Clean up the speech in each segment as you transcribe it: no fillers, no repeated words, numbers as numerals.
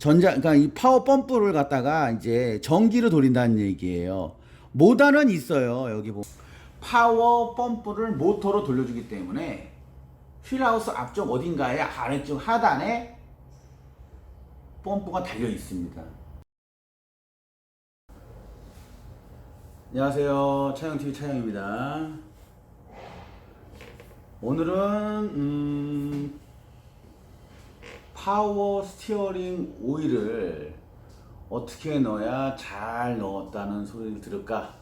그러니까 이 파워 펌프를 갖다가 이제 전기로 돌린다는 얘기예요. 모터는 있어요. 여기 보면 파워 펌프를 모터로 돌려주기 때문에 휠하우스 앞쪽 어딘가에 아래쪽 하단에 펌프가 달려 있습니다. 안녕하세요. 차영TV 차영입니다. 오늘은 파워 스티어링 오일을 어떻게 넣어야 잘 넣었다는 소리를 들을까?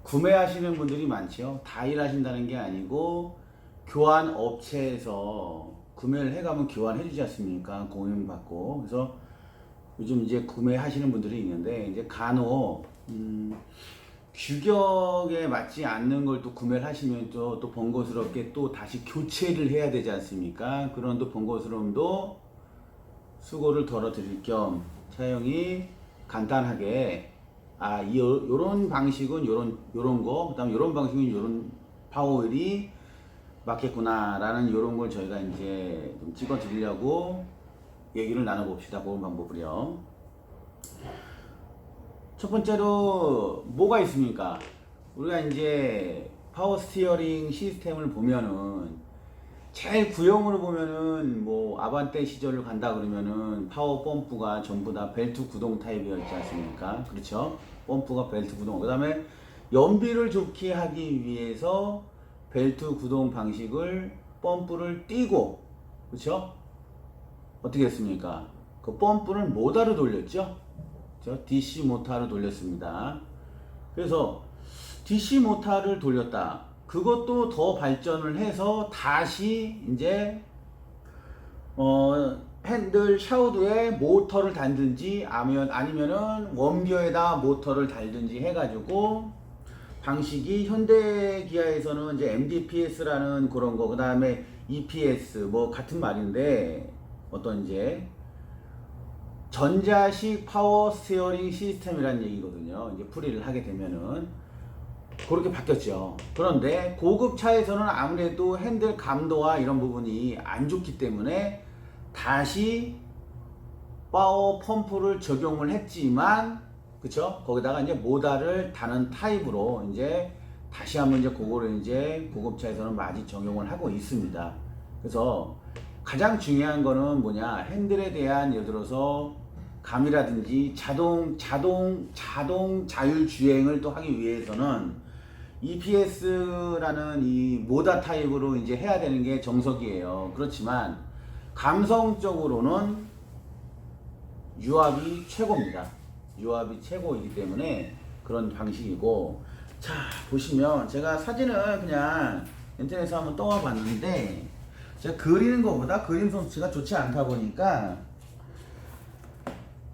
구매하시는 분들이 많죠. 다 일하신다는 게 아니고 교환 업체에서 구매를 해가면 교환해 주지 않습니까? 공인받고. 그래서 요즘 이제 구매하시는 분들이 있는데 이제 간혹 규격에 맞지 않는 걸 또 구매를 하시면 또 번거스럽게 또 다시 교체를 해야 되지 않습니까? 그런 또 번거스러움도 수고를 덜어드릴 겸 차영이 간단하게 요런 방식은 요런 거, 그다음 요런 방식은 요런 파워오일이 맞겠구나 라는 요런 걸 저희가 이제 좀 찍어 드리려고 얘기를 나눠 봅시다. 보는 방법을요. 첫 번째로 뭐가 있습니까? 우리가 이제 파워 스티어링 시스템을 보면은 제일 구형으로 보면은 뭐 아반떼 시절을 간다 그러면은 파워 펌프가 전부 다 벨트 구동 타입이었지 않습니까? 그렇죠? 펌프가 벨트 구동. 그다음에 연비를 좋게 하기 위해서 벨트 구동 방식을 펌프를 띄고, 그렇죠? 어떻게 했습니까? 그 펌프를 모터로 돌렸죠? DC 모터로 돌렸습니다. 그래서 DC 모터를 돌렸다. 그것도 더 발전을 해서 다시 이제 핸들 샤우드에 모터를 달든지 아니면은 원비어에다 모터를 달든지 해가지고 방식이 현대 기아에서는 이제 MDPS라는 그런 거, 그 다음에 EPS 뭐 같은 말인데 어떤 이제 전자식 파워 스티어링 시스템이라는 얘기거든요. 이제 풀이를 하게 되면은 그렇게 바뀌었죠. 그런데 고급차에서는 아무래도 핸들 감도와 이런 부분이 안 좋기 때문에 다시 파워 펌프를 적용을 했지만, 그쵸? 거기다가 이제 모터를 다는 타입으로 이제 다시 한번 이제 그거를 이제 고급차에서는 많이 적용을 하고 있습니다. 그래서 가장 중요한 거는 뭐냐, 핸들에 대한 예를 들어서 감이라든지 자동 자율 주행을 또 하기 위해서는 EPS라는 이 모터 타입으로 이제 해야 되는 게 정석이에요. 그렇지만 감성적으로는 유압이 최고입니다. 유압이 최고이기 때문에 그런 방식이고, 자 보시면 제가 사진을 그냥 인터넷에서 한번 떠와 봤는데 제가 그리는 것보다 그림 솜씨가 좋지 않다 보니까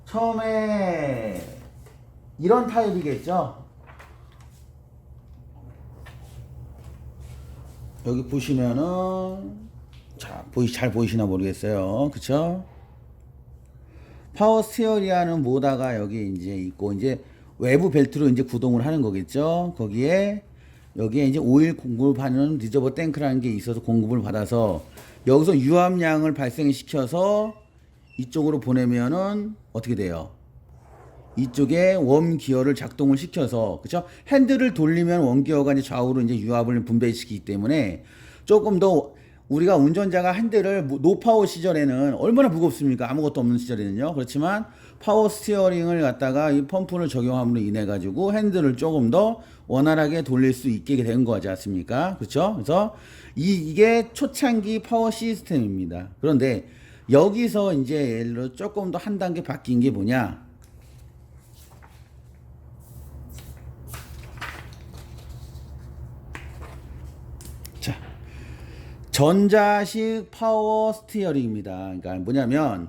처음에 이런 타입이겠죠. 여기 보시면은 잘 보이시나 모르겠어요. 그쵸? 파워 스티어리아는 모터가 여기 이제 있고 이제 외부 벨트로 이제 구동을 하는 거겠죠. 여기에 이제 오일 공급하는 리저버 탱크라는 게 있어서 공급을 받아서 여기서 유압량을 발생시켜서 이쪽으로 보내면은 어떻게 돼요? 이쪽에 웜 기어를 작동을 시켜서, 그쵸? 핸들을 돌리면 웜 기어가 이제 좌우로 이제 유압을 분배시키기 때문에 조금 더 우리가 운전자가 핸들을 노파워 시절에는 얼마나 무겁습니까? 아무것도 없는 시절에는요. 그렇지만 파워 스티어링을 갖다가 이 펌프를 적용함으로 인해 가지고 핸들을 조금 더 원활하게 돌릴 수 있게 된 거지 않습니까? 그렇죠? 그래서 이게 초창기 파워 시스템입니다. 그런데 여기서 이제 예를 들어 조금 더 한 단계 바뀐 게 뭐냐? 자, 전자식 파워 스티어링입니다. 그러니까 뭐냐면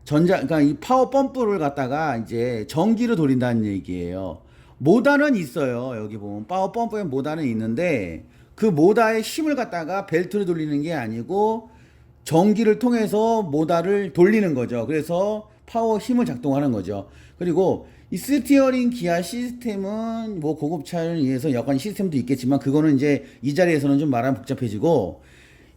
그러니까 이 파워 펌프를 갖다가 이제 전기로 돌린다는 얘기예요. 모터는 있어요. 여기 보면 파워 펌프에 모터는 있는데 그 모터의 힘을 갖다가 벨트로 돌리는 게 아니고 전기를 통해서 모터를 돌리는 거죠. 그래서 파워 힘을 작동하는 거죠. 그리고 이 스티어링 기아 시스템은 뭐 고급차를 위해서 여건 시스템도 있겠지만 그거는 이제 이 자리에서는 좀 말하면 복잡해지고,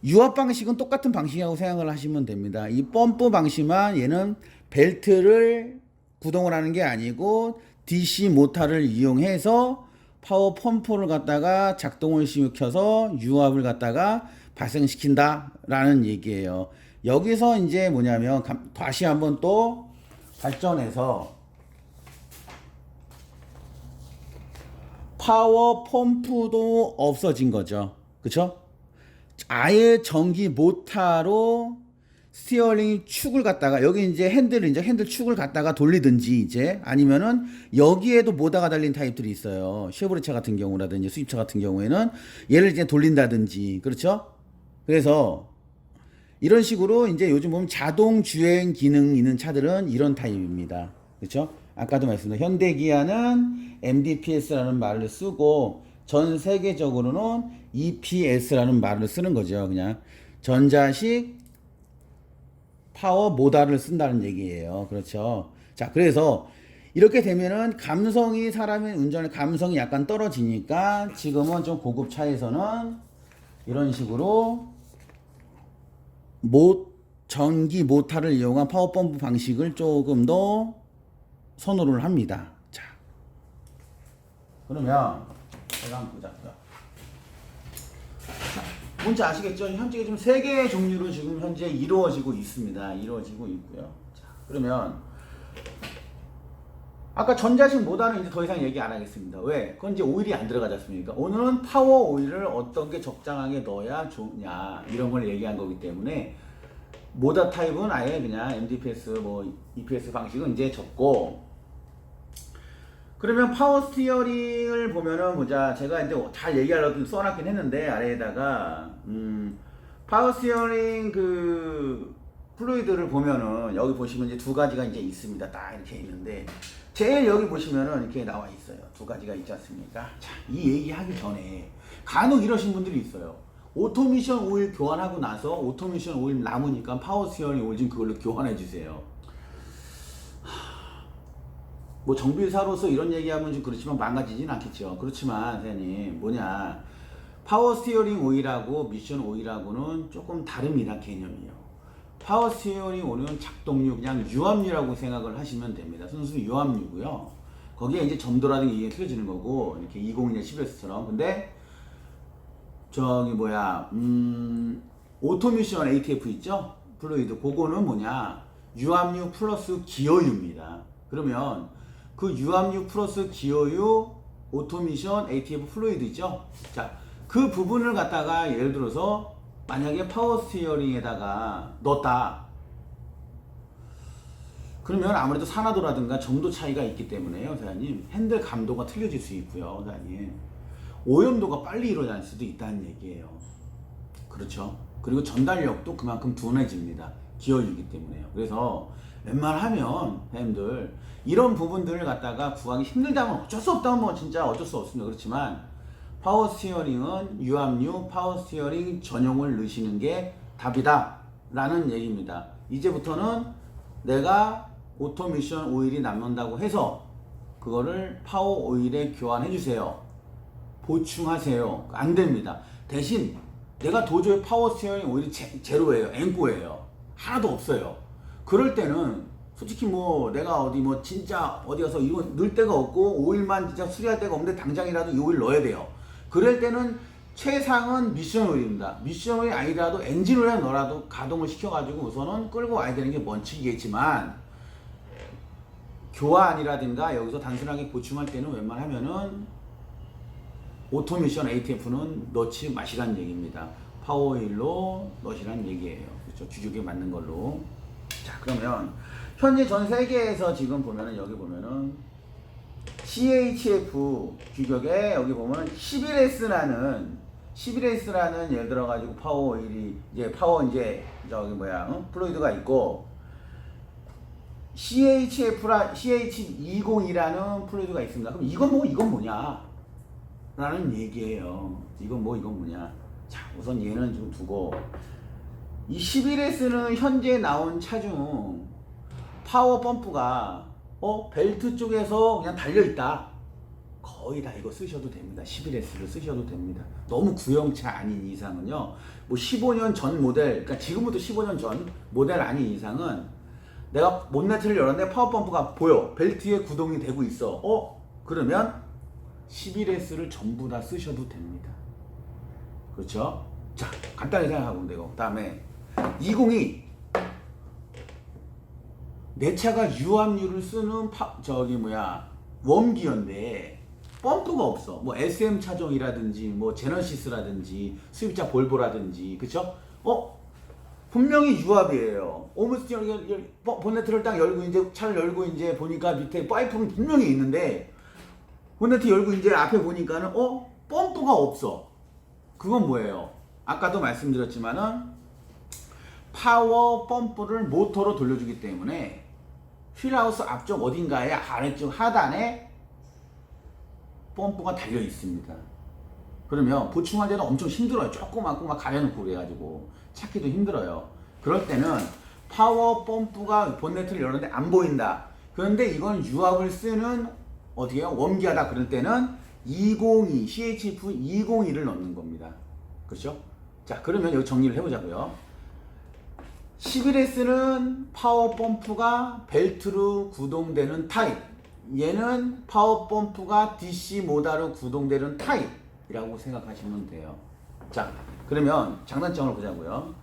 유압 방식은 똑같은 방식이라고 생각을 하시면 됩니다. 이 펌프 방식만 얘는 벨트를 구동을 하는 게 아니고 DC 모터를 이용해서 파워 펌프를 갖다가 작동을 시켜서 유압을 갖다가 발생시킨다라는 얘기예요. 여기서 이제 뭐냐면 다시 한번 또 발전해서 파워 펌프도 없어진 거죠. 그쵸? 아예 전기 모터로 스티어링 축을 갖다가 여기 이제 핸들 축을 갖다가 돌리든지 이제 아니면은 여기에도 모터가 달린 타입들이 있어요. 쉐보레차 같은 경우라든지 수입차 같은 경우에는 얘를 이제 돌린다든지 그렇죠? 그래서 이런 식으로 이제 요즘 보면 자동 주행 기능 있는 차들은 이런 타입입니다. 그렇죠? 아까도 말씀드린 현대기아는 MDPS라는 말을 쓰고 전 세계적으로는 EPS라는 말을 쓰는 거죠. 그냥 전자식 파워 모터를 쓴다는 얘기예요. 그렇죠? 자, 그래서 이렇게 되면은 사람의 운전의 감성이 약간 떨어지니까 지금은 좀 고급 차에서는 이런 식으로 전기 모터를 이용한 파워펌프 방식을 조금 더 선호를 합니다. 자, 그러면 제가 한번 보자고요. 뭔지 아시겠죠? 현재 지금 3개의 종류로 지금 현재 이루어지고 있습니다. 이루어지고 있고요. 자, 그러면 아까 전자식 모터는 이제 더 이상 얘기 안 하겠습니다. 왜? 그건 이제 오일이 안 들어가지 않습니까? 오늘은 파워 오일을 어떤 게 적당하게 넣어야 좋냐 이런 걸 얘기한 거기 때문에 모터 타입은 아예 그냥 MDPS 뭐 EPS 방식은 이제 적고, 그러면 파워 스티어링을 보면은 보자. 제가 이제 잘 얘기하려고 써놨긴 했는데 아래에다가 파워 스티어링 그 플루이드를 보면은 여기 보시면 이제 두 가지가 이제 있습니다. 딱 이렇게 있는데 제일 여기 보시면은 이렇게 나와 있어요. 두 가지가 있지 않습니까? 자, 이 얘기하기 전에 간혹 이러신 분들이 있어요. 오토미션 오일 교환하고 나서 오토미션 오일 남으니까 파워 스티어링 오일 좀 그걸로 교환해 주세요. 뭐 정비사로서 이런 얘기하면 좀 그렇지만 망가지진 않겠죠. 그렇지만 선생님 뭐냐, 파워 스티어링 오일하고 미션 오일하고는 조금 다릅니다. 개념이요. 파워 스티어링 오일은 작동유, 그냥 유압유라고 생각을 하시면 됩니다. 순수 유압유고요. 거기에 이제 점도라든지 이게 틀어지는 거고, 이렇게 2021 11S처럼. 근데 저기 뭐야 오토미션 ATF 있죠? 플루이드. 그거는 뭐냐, 유압유 플러스 기어유입니다. 그러면 그 유압유 플러스 기어유 오토미션 ATF 플루이드 있죠? 자, 그 부분을 갖다가 예를 들어서 만약에 파워 스티어링에다가 넣었다. 그러면 아무래도 산화도라든가 정도 차이가 있기 때문에요, 사장님. 핸들 감도가 틀려질 수 있고요, 사장님. 오염도가 빨리 일어날 수도 있다는 얘기예요. 그렇죠? 그리고 전달력도 그만큼 둔해집니다. 기어유기 때문에요. 그래서 웬만하면 사장님들 이런 부분들을 갖다가 구하기 힘들다면 어쩔 수 없다면 뭐 진짜 어쩔 수 없습니다. 그렇지만 파워 스티어링은 유압유 파워 스티어링 전용을 넣으시는 게 답이다 라는 얘기입니다. 이제부터는 내가 오토미션 오일이 남는다고 해서 그거를 파워 오일에 교환해 주세요, 보충하세요, 안 됩니다. 대신 내가 도저히 파워 스티어링 오일이 제로예요, 앵꼬예요, 하나도 없어요. 그럴 때는 솔직히 뭐 내가 어디 뭐 진짜 어디 가서 이거 넣을 데가 없고 오일만 진짜 수리할 데가 없는데 당장이라도 이 오일 넣어야 돼요. 그럴 때는 최상은 미션 오일입니다. 미션 오일 아니라도 엔진 오일에 넣어라도 가동을 시켜가지고 우선은 끌고 와야 되는 게 원칙이겠지만, 교환이라든가 여기서 단순하게 보충할 때는 웬만하면은 오토미션 ATF는 넣지 마시라는 얘기입니다. 파워 오일로 넣으시라는 얘기예요. 그렇죠? 규격에 맞는 걸로. 자, 그러면 현재 전 세계에서 지금 보면은 여기 보면은 CHF 규격에 여기 보면 11S라는 예를 들어 가지고 파워 오일이 이제 파워 이제 저기 뭐야 플루이드가 있고, CH20이라는 플루이드가 있습니다. 그럼 이건 뭐냐 라는 얘기예요. 이건 뭐냐. 자, 우선 얘는 좀 두고, 이 11S는 현재 나온 차 중 파워 펌프가 벨트 쪽에서 그냥 달려있다. 거의 다 이거 쓰셔도 됩니다. 11S를 쓰셔도 됩니다. 너무 구형차 아닌 이상은요, 뭐 15년 전 모델, 그러니까 지금부터 15년 전 모델 아닌 이상은 내가 본네트를 열었는데 파워펌프가 보여. 벨트에 구동이 되고 있어. 그러면 11S를 전부 다 쓰셔도 됩니다. 그렇죠? 자, 간단히 생각하면 되고. 그 다음에 202. 내 차가 유압유를 쓰는 웜기어인데 펌프가 없어. 뭐 SM 차종이라든지 뭐 제너시스라든지 수입차 볼보라든지, 그쵸? 분명히 유압이에요. 본네트를 딱 열고 이제 차를 열고 이제 보니까 밑에 파이프는 분명히 있는데 본네트 열고 이제 앞에 보니까는 펌프가 없어. 그건 뭐예요? 아까도 말씀드렸지만은 파워 펌프를 모터로 돌려주기 때문에 휠하우스 앞쪽 어딘가에 아래쪽 하단에 펌프가 달려 있습니다. 그러면 보충할 때는 엄청 힘들어요. 조그맣고 막 가려놓고 그래가지고 찾기도 힘들어요. 그럴 때는 파워 펌프가 본네트를 열었는데 안 보인다. 그런데 이건 유압을 쓰는 어떻게 해요? 웜기하다. 그럴 때는 202 CHF 202를 넣는 겁니다. 그렇죠? 자, 그러면 여기 정리를 해보자고요. 11S는 파워 펌프가 벨트로 구동되는 타입. 얘는 파워 펌프가 DC 모터로 구동되는 타입이라고 생각하시면 돼요. 자, 그러면 장단점을 보자고요.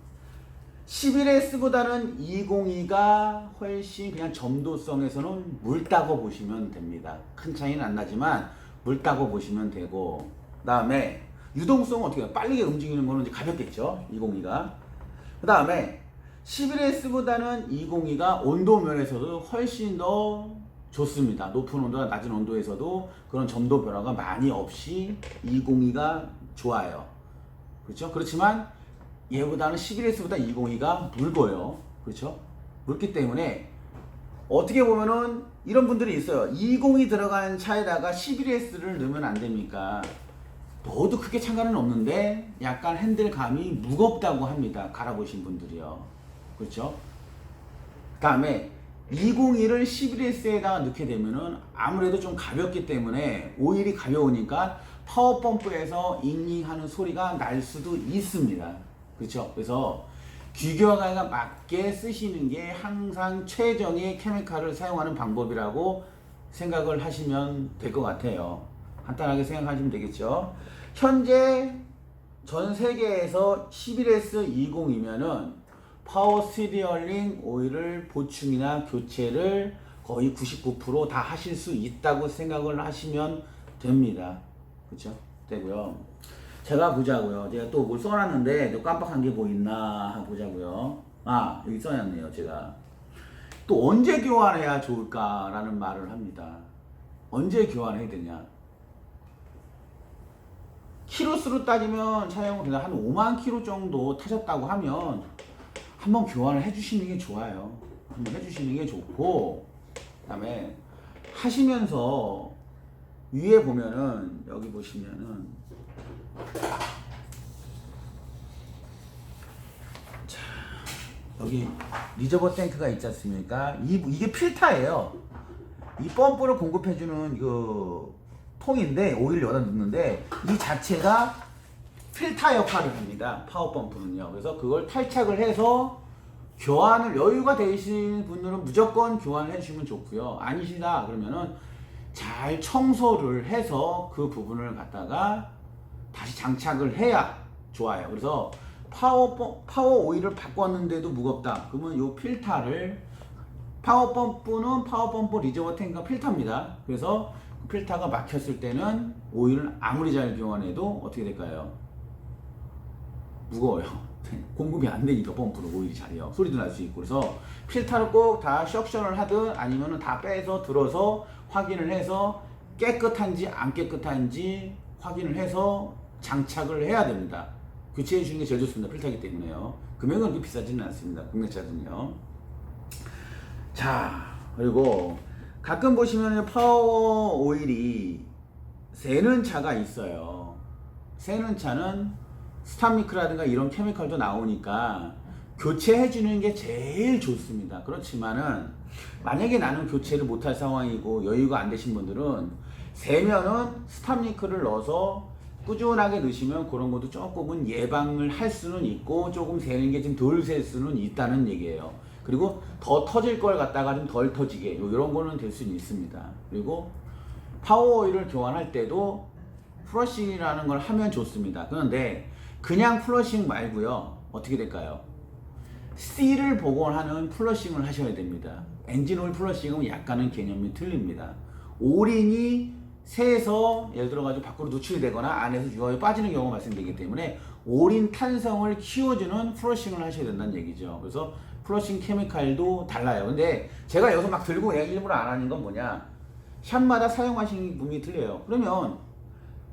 11S보다는 202가 훨씬 그냥 점도성에서는 묽다고 보시면 됩니다. 큰 차이는 안 나지만 묽다고 보시면 되고, 그 다음에 유동성은 어떻게 해요? 빠르게 움직이는 거는 이제 가볍겠죠, 202가. 그 다음에 11S보다는 202가 온도 면에서도 훨씬 더 좋습니다. 높은 온도나 낮은 온도에서도 그런 점도 변화가 많이 없이 202가 좋아요. 그렇죠? 그렇지만 얘보다는 11S보다 202가 묽어요. 그렇죠? 묽기 때문에 어떻게 보면은 이런 분들이 있어요. 202 들어간 차에다가 11S를 넣으면 안 됩니까? 넣어도 크게 상관은 없는데 약간 핸들감이 무겁다고 합니다. 갈아보신 분들이요. 그렇죠? 그 다음에 202를 11S에다가 넣게 되면은 아무래도 좀 가볍기 때문에 오일이 가벼우니까 파워펌프에서 잉잉하는 소리가 날 수도 있습니다. 그렇죠? 그래서 규격에 맞게 쓰시는 게 항상 최정의 케미칼을 사용하는 방법이라고 생각을 하시면 될 것 같아요. 간단하게 생각하시면 되겠죠. 현재 전 세계에서 11S 20이면은 파워 스티어링 오일을 보충이나 교체를 거의 99% 다 하실 수 있다고 생각을 하시면 됩니다. 그쵸? 되고요. 제가 보자고요. 제가 또 뭘 써놨는데 또 깜빡한 게 뭐 있나 보자고요. 여기 써놨네요. 제가 또 언제 교환해야 좋을까라는 말을 합니다. 언제 교환해야 되냐? 키로수로 따지면 차량은 그냥 한 5만 킬로 정도 타셨다고 하면 한번 교환을 해주시는 게 좋아요. 한번 해주시는 게 좋고, 그 다음에 하시면서 위에 보면은 여기 보시면은 자, 여기 리저버 탱크가 있지 않습니까? 이게 필터예요. 이 펌프를 공급해주는 그 통인데 오일을 여기다 넣는데 이 자체가 필터 역할을 합니다. 파워펌프는요. 그래서 그걸 탈착을 해서 교환을 여유가 되시는 분들은 무조건 교환을 해주시면 좋고요. 아니시다 그러면은 잘 청소를 해서 그 부분을 갖다가 다시 장착을 해야 좋아요. 그래서 파워 오일을 바꿨는데도 무겁다. 그러면 요 필터를 파워펌프는 파워펌프 리저버 탱크가 필터입니다. 그래서 필터가 막혔을 때는 오일을 아무리 잘 교환해도 어떻게 될까요? 무거워요. 공급이 안 되니까 펌프로 오일이 잘해요. 소리도 날 수 있고. 그래서 필터를 꼭 다 석션을 하든 아니면 다 빼서 들어서 확인을 해서 깨끗한지 안 깨끗한지 확인을 해서 장착을 해야 됩니다. 교체해 주는 게 제일 좋습니다. 필터이기 때문에요. 금액은 그렇게 비싸지는 않습니다. 국내차든요. 자, 그리고 가끔 보시면 파워 오일이 새는 차가 있어요. 새는 차는 스탑미크라든가 이런 케미컬도 나오니까 교체해 주는 게 제일 좋습니다. 그렇지만은 만약에 나는 교체를 못할 상황이고 여유가 안 되신 분들은 새면은 스탑미크를 넣어서 꾸준하게 넣으시면 그런 것도 조금은 예방을 할 수는 있고 조금 새는 게 좀 덜 셀 수는 있다는 얘기예요. 그리고 더 터질 걸 갖다가 좀 덜 터지게 이런 거는 될 수 있습니다. 그리고 파워오일을 교환할 때도 플러싱이라는 걸 하면 좋습니다. 그런데 그냥 플러싱 말고요. 어떻게 될까요? C를 보고 하는 플러싱을 하셔야 됩니다. 엔진오일 플러싱은 약간은 개념이 틀립니다. 오린이 새에서 예를 들어 가지고 밖으로 누출이 되거나 안에서 유압이 빠지는 경우가 발생되기 때문에 오린 탄성을 키워주는 플러싱을 하셔야 된다는 얘기죠. 그래서 플러싱 케미칼도 달라요. 근데 제가 여기서 막 들고 내가 일부러 안 하는 건 뭐냐, 샵마다 사용하시는 부분이 틀려요. 그러면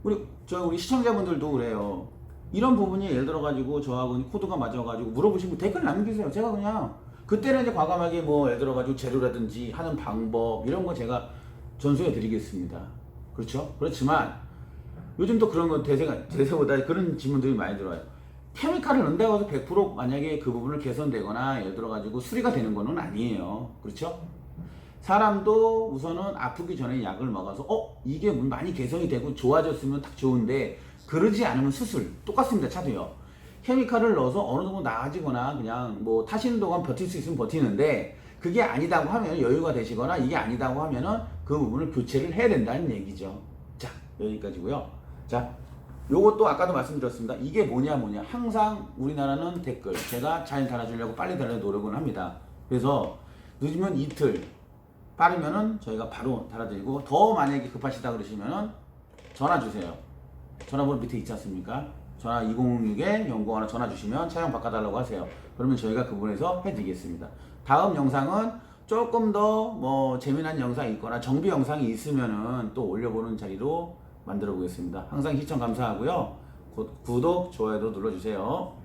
우리 시청자분들도 그래요. 이런 부분이 예를 들어 가지고 저하고 코드가 맞아 가지고 물어보시면 댓글 남기세요. 제가 그냥 그때는 이제 과감하게 뭐 예를 들어 가지고 재료라든지 하는 방법 이런 거 제가 전수해 드리겠습니다. 그렇죠? 그렇지만 요즘 또 그런 거 대세보다 그런 질문들이 많이 들어와요. 케미칼을 넣는다고 해서 100% 만약에 그 부분을 개선되거나 예를 들어 가지고 수리가 되는 거는 아니에요. 그렇죠? 사람도 우선은 아프기 전에 약을 먹어서 이게 많이 개선이 되고 좋아졌으면 딱 좋은데 그러지 않으면 수술 똑같습니다. 차도요. 케미칼을 넣어서 어느 정도 나아지거나 그냥 뭐 타시는 동안 버틸 수 있으면 버티는데 그게 아니다고 하면 여유가 되시거나 이게 아니다고 하면은 그 부분을 교체를 해야 된다는 얘기죠. 자, 여기까지고요. 자, 요것도 아까도 말씀드렸습니다. 이게 뭐냐 항상 우리나라는 댓글 제가 잘 달아주려고 빨리 달아주려고 노력은 합니다. 그래서 늦으면 이틀, 빠르면은 저희가 바로 달아드리고, 더 만약에 급하시다 그러시면은 전화 주세요. 전화번호 밑에 있지 않습니까? 전화 2006에 연구하나 전화 주시면 차량 바꿔달라고 하세요. 그러면 저희가 그 부분에서 해드리겠습니다. 다음 영상은 조금 더 뭐 재미난 영상이 있거나 정비 영상이 있으면은 또 올려보는 자리로 만들어 보겠습니다. 항상 시청 감사하고요. 구독, 좋아요도 눌러주세요.